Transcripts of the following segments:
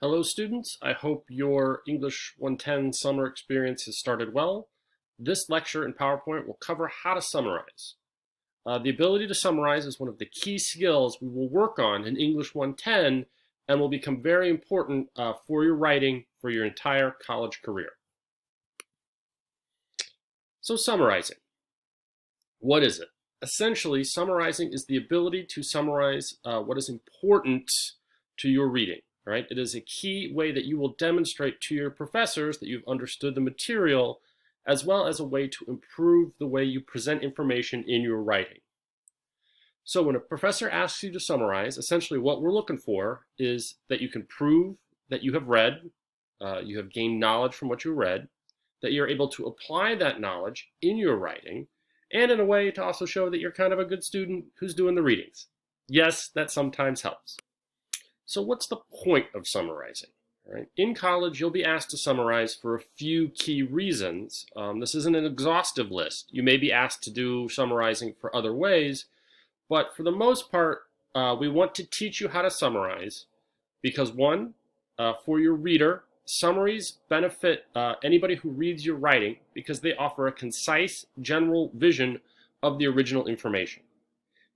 Hello students, I hope your English 110 summer experience has started well. This lecture in PowerPoint will cover how to summarize. The ability to summarize is one of the key skills we will work on in English 110 and will become very important for your writing for your entire college career. So summarizing, what is it? Essentially, summarizing is the ability to summarize what is important to your reading. Right? It is a key way that you will demonstrate to your professors that you've understood the material, as well as a way to improve the way you present information in your writing. So when a professor asks you to summarize, essentially what we're looking for is that you can prove that you have read, you have gained knowledge from what you read, that you're able to apply that knowledge in your writing, and in a way to also show that you're kind of a good student who's doing the readings. Yes, that sometimes helps. So what's the point of summarizing? Right? In college, you'll be asked to summarize for a few key reasons. This isn't an exhaustive list. You may be asked to do summarizing for other ways, but for the most part, we want to teach you how to summarize because one, for your reader, summaries benefit anybody who reads your writing because they offer a concise, general vision of the original information.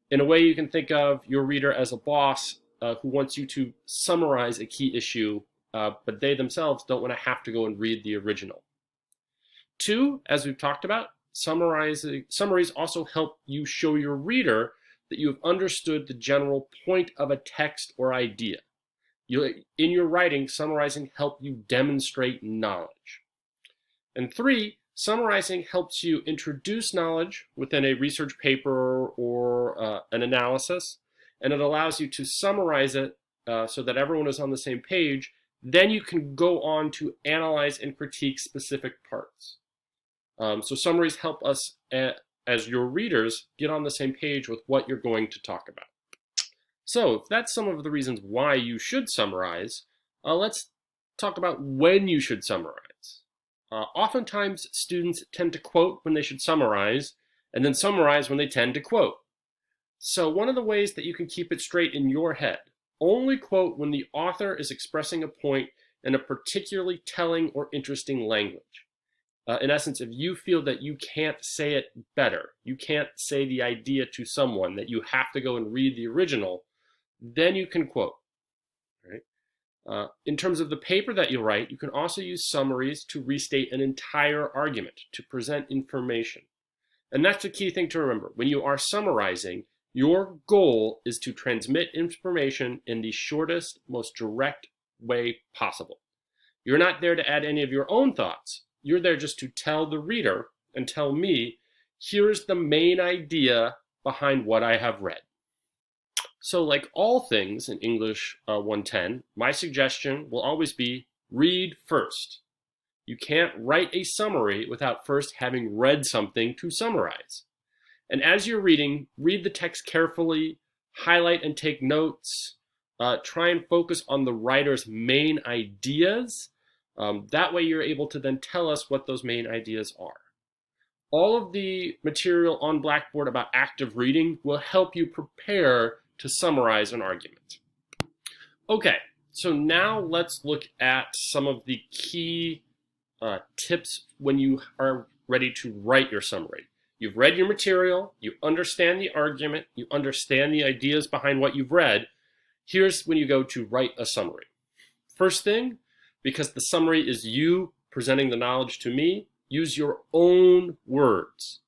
In a way, you can think of your reader as a boss who wants you to summarize a key issue, but they themselves don't want to have to go and read the original. Two, as we've talked about, summaries also help you show your reader that you have understood the general point of a text or idea. In your writing, summarizing helps you demonstrate knowledge. And three, summarizing helps you introduce knowledge within a research paper or an analysis, and it allows you to summarize it so that everyone is on the same page. Then you can go on to analyze and critique specific parts. So summaries help us, as your readers, get on the same page with what you're going to talk about. So if that's some of the reasons why you should summarize, let's talk about when you should summarize. Oftentimes, students tend to quote when they should summarize, and then summarize when they tend to quote. So one of the ways that you can keep it straight in your head, only quote when the author is expressing a point in a particularly telling or interesting language. In essence, if you feel that you can't say it better, you can't say the idea to someone, that you have to go and read the original, then you can quote. Right? In terms of the paper that you write, you can also use summaries to restate an entire argument, to present information. And that's the key thing to remember. When you are summarizing, your goal is to transmit information in the shortest, most direct way possible. You're not there to add any of your own thoughts. You're there just to tell the reader and tell me, here's the main idea behind what I have read. So like all things in English 110, my suggestion will always be read first. You can't write a summary without first having read something to summarize. And as you're reading, read the text carefully, highlight and take notes, try and focus on the writer's main ideas. That way you're able to then tell us what those main ideas are. All of the material on Blackboard about active reading will help you prepare to summarize an argument. Okay, so now let's look at some of the key tips when you are ready to write your summary. You've read your material, you understand the argument, you understand the ideas behind what you've read. Here's when you go to write a summary. First thing, because the summary is you presenting the knowledge to me, use your own words,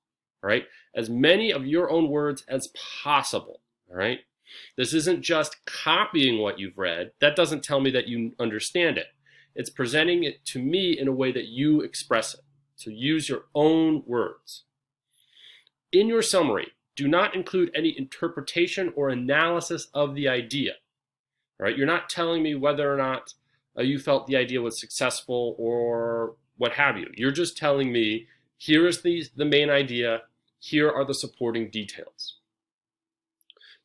all right? As many of your own words as possible, all right? This isn't just copying what you've read. That doesn't tell me that you understand it. It's presenting it to me in a way that you express it. So use your own words. In your summary, do not include any interpretation or analysis of the idea. All right? You're not telling me whether or not you felt the idea was successful or what have you. You're just telling me, here is the main idea, here are the supporting details.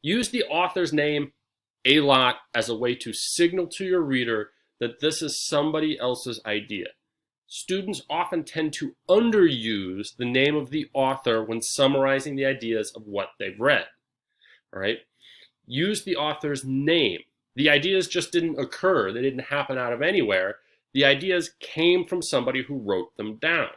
Use the author's name a lot as a way to signal to your reader that this is somebody else's idea. Students often tend to underuse the name of the author when summarizing the ideas of what they've read. All right? Use the author's name. The ideas just didn't occur. They didn't happen out of anywhere. The ideas came from somebody who wrote them down.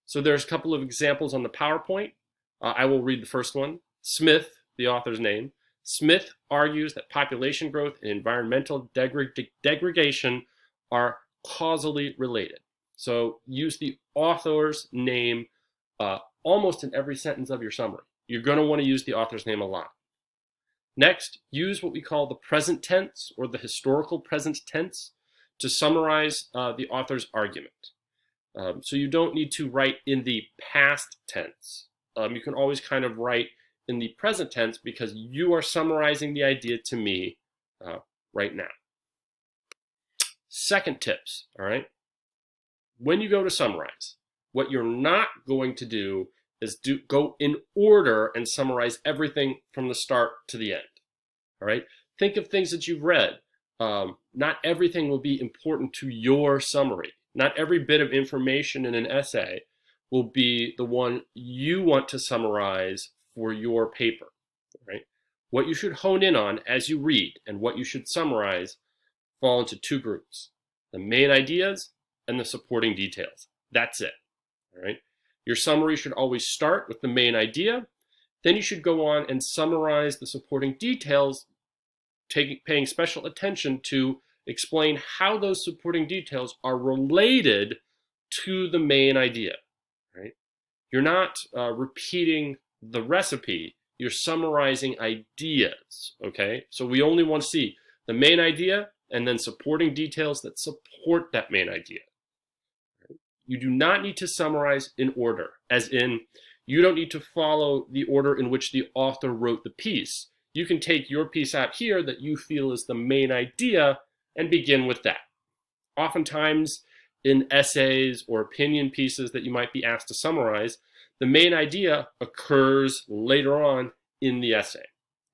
So there's a couple of examples on the PowerPoint. I will read the first one. Smith, the author's name. Smith argues that population growth and environmental degradation are causally related. So use the author's name almost in every sentence of your summary. You're going to want to use the author's name a lot. Next, use what we call the present tense or the historical present tense to summarize the author's argument. So you don't need to write in the past tense. You can always kind of write in the present tense because you are summarizing the idea to me right now. Second tips, all right? When you go to summarize, what you're not going to do is go in order and summarize everything from the start to the end, all right? Think of things that you've read. Not everything will be important to your summary. Not every bit of information in an essay will be the one you want to summarize for your paper, right? What you should hone in on as you read and what you should summarize fall into two groups: the main ideas and the supporting details. That's it, all right? Your summary should always start with the main idea. Then you should go on and summarize the supporting details, paying special attention to explain how those supporting details are related to the main idea, right? You're not repeating the recipe, you're summarizing ideas, okay? So we only want to see the main idea and then supporting details that support that main idea. You do not need to summarize in order, as in, you don't need to follow the order in which the author wrote the piece. You can take your piece out here that you feel is the main idea and begin with that. Oftentimes in essays or opinion pieces that you might be asked to summarize, the main idea occurs later on in the essay.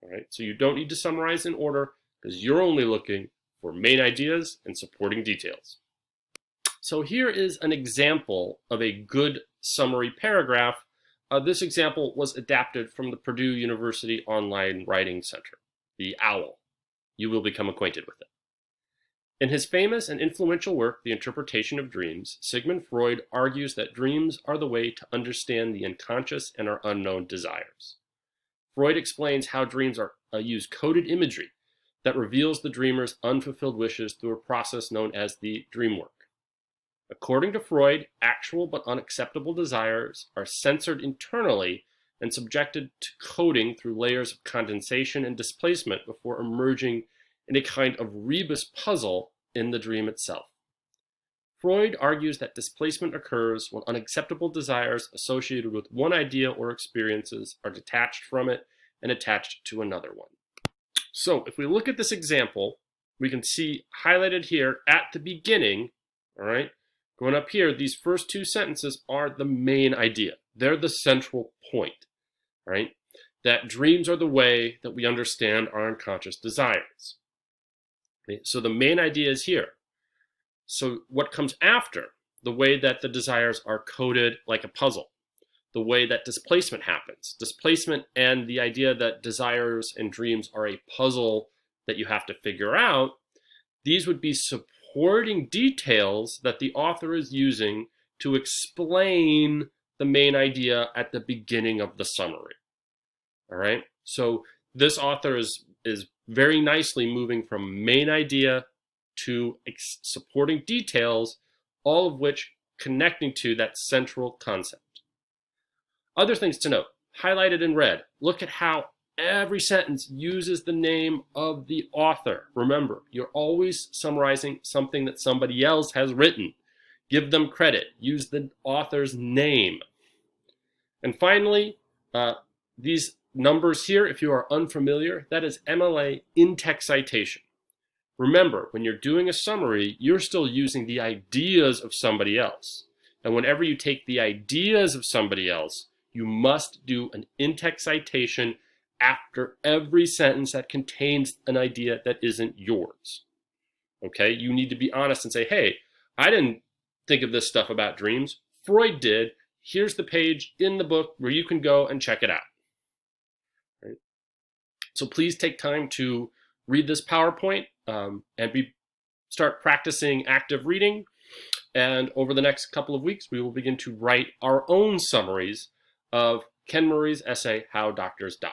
All right? So you don't need to summarize in order because you're only looking for main ideas and supporting details. So here is an example of a good summary paragraph. This example was adapted from the Purdue University Online Writing Center, the OWL. You will become acquainted with it. In his famous and influential work, The Interpretation of Dreams, Sigmund Freud argues that dreams are the way to understand the unconscious and our unknown desires. Freud explains how dreams use coded imagery that reveals the dreamer's unfulfilled wishes through a process known as the dream work. According to Freud, actual but unacceptable desires are censored internally and subjected to coding through layers of condensation and displacement before emerging in a kind of rebus puzzle in the dream itself. Freud argues that displacement occurs when unacceptable desires associated with one idea or experiences are detached from it and attached to another one. So if we look at this example, we can see highlighted here at the beginning, all right, going up here, these first two sentences are the main idea. They're the central point, right? That dreams are the way that we understand our unconscious desires. Okay? So the main idea is here. So what comes after? The way that the desires are coded like a puzzle. The way that displacement happens. Displacement and the idea that desires and dreams are a puzzle that you have to figure out. These would be supporting details that the author is using to explain the main idea at the beginning of the summary. All right, so this author is very nicely moving from main idea to supporting details, all of which connecting to that central concept. Other things to note, highlighted in red, look at how every sentence uses the name of the author. Remember, you're always summarizing something that somebody else has written. Give them credit. Use the author's name. And finally, these numbers here, if you are unfamiliar, that is MLA in-text citation. Remember, when you're doing a summary, you're still using the ideas of somebody else. And whenever you take the ideas of somebody else, you must do an in-text citation after every sentence that contains an idea that isn't yours. Okay, you need to be honest and say, hey, I didn't think of this stuff about dreams. Freud did. Here's the page in the book where you can go and check it out. Right? So please take time to read this PowerPoint and start practicing active reading. And over the next couple of weeks, we will begin to write our own summaries of Ken Murray's essay, How Doctors Die.